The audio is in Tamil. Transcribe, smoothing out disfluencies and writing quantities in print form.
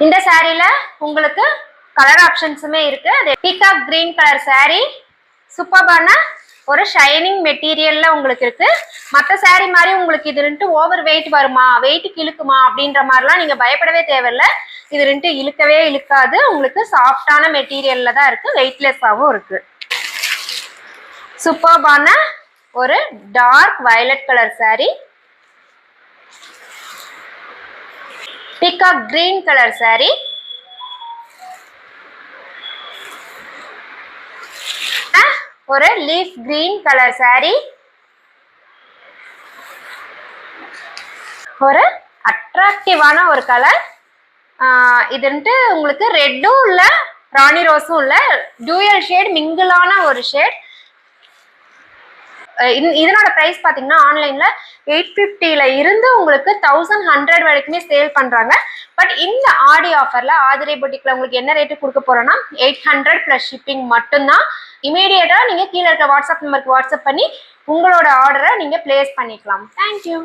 இந்த சாரீல உங்களுக்கு கலர் ஆப்ஷன்ஸுமே இருக்கு. அது பீகாக் கிரீன் கலர் சாரீ, சூப்பர்பான ஒரு ஷைனிங் மெட்டீரியல்ல உங்களுக்கு இருக்கு. மற்ற சாரீ மாதிரி உங்களுக்கு இது ஓவர் வெயிட் வருமா, வெயிட்டுக்கு இழுக்குமா அப்படின்ற மாதிரிலாம் நீங்க பயப்படவே தேவையில்லை. இது இழுக்கவே இழுக்காது. உங்களுக்கு சாஃப்டான மெட்டீரியல்ல தான் இருக்கு, வெயிட்லெஸ்ஸாகவும் இருக்கு. சூப்பர்பான ஒரு dark violet colour sari, peacock green colour sari, ஒரு லீஃப் கிரீன் கலர் சாரீ, ஒரு அட்ராக்டிவான ஒரு கலர். இது உங்களுக்கு ரெட்டும் இல்ல ராணி ரோஸும் இல்ல, டூயல் ஷேட், மிங்கிளான ஒரு ஷேட். இதனோட பிரைஸ் பாத்தீங்கன்னா ஆன்லைன்ல 850ல இருந்து உங்களுக்கு 1100 வரைக்குமே சேல் பண்றாங்க. பட் இந்த ஆடி ஆஃபர்ல ஆதிரை பொட்டிக்ல உங்களுக்கு என்ன ரேட்டு கொடுக்க போறோம்னா 800 பிளஸ் ஷிப்பிங் மட்டும்தான். இமீடியட்டா நீங்க கீழே இருக்க வாட்ஸ்அப் நம்பருக்கு வாட்ஸ்அப் பண்ணி உங்களோட ஆர்டரை நீங்க பிளேஸ் பண்ணிக்கலாம். தேங்க்யூ.